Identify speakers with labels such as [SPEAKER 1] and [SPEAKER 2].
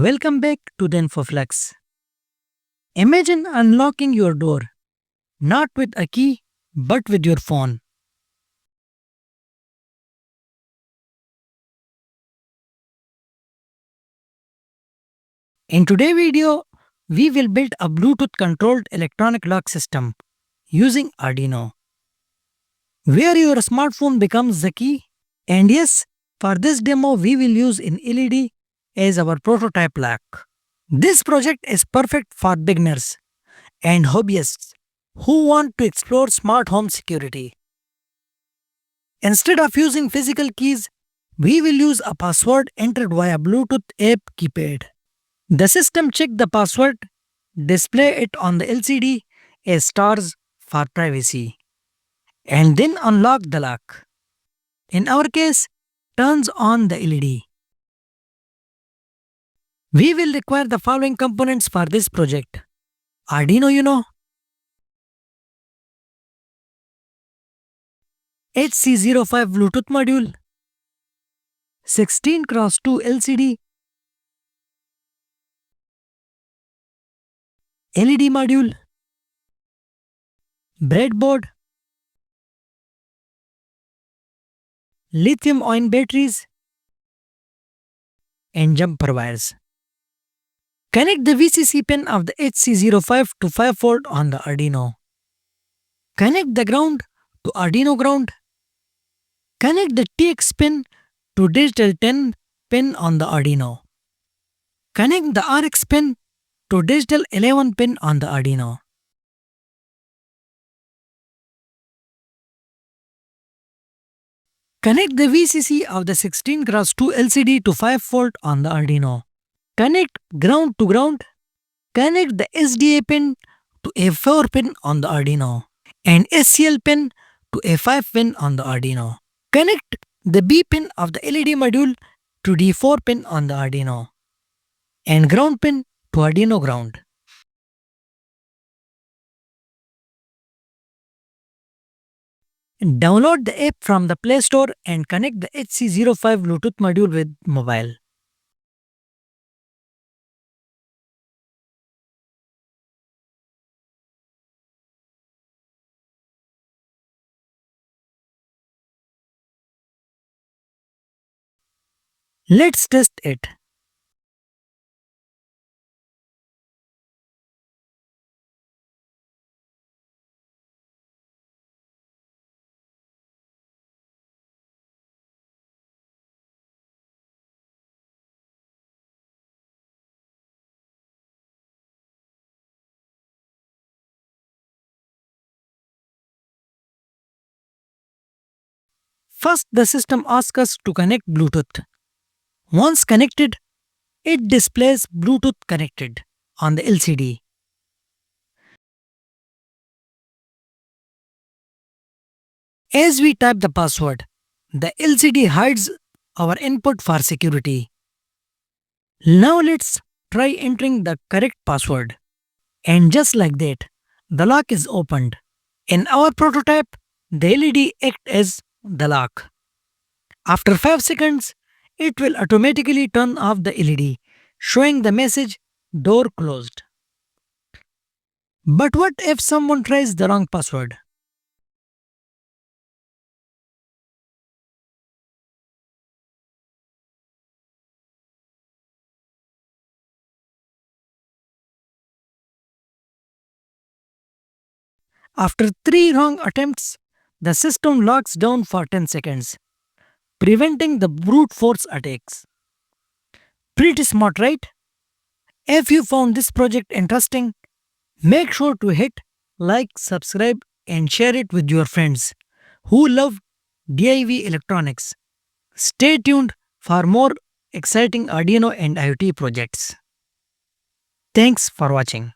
[SPEAKER 1] Welcome back to the InfoFlex. Imagine unlocking your door, not with a key, but with your phone. In today's video, we will build a Bluetooth controlled electronic lock system using Arduino, where your smartphone becomes the key. And yes, for this demo, we will use an LED as our prototype lock. This project is perfect for beginners and hobbyists who want to explore smart home security. Instead of using physical keys, we will use a password entered via Bluetooth app keypad. The system checks the password, display it on the LCD as stars for privacy, and then unlock the lock. In our case, turns on the LED. We will require the following components for this project. Arduino Uno, HC05 Bluetooth module, 16x2 LCD, LED module, breadboard, lithium-ion batteries, and jumper wires. Connect the VCC pin of the HC05 to 5V on the Arduino. Connect the ground to Arduino ground. Connect the TX pin to digital 10 pin on the Arduino. Connect the RX pin to digital 11 pin on the Arduino. Connect the VCC of the 16x2 LCD to 5V on the Arduino. Connect ground to ground. Connect the SDA pin to A4 pin on the Arduino and SCL pin to A5 pin on the Arduino. Connect the B pin of the LED module to D4 pin on the Arduino and ground pin to Arduino ground. Download the app from the Play Store and connect the HC05 Bluetooth module with mobile. Let's test it. First, the system asks us to connect Bluetooth. Once connected, it displays Bluetooth connected on the LCD. As we type the password, the LCD hides our input for security. Now let's try entering the correct password. And just like that, the lock is opened. In our prototype, the LED acts as the lock. After 5 seconds, it will automatically turn off the LED, showing the message door closed. But what if someone tries the wrong password? After 3 wrong attempts, the system locks down for 10 seconds, preventing the brute force attacks. Pretty smart, right? If you found this project interesting, make sure to hit like, subscribe, and share it with your friends who love DIY electronics. Stay tuned for more exciting Arduino and IoT projects. Thanks for watching.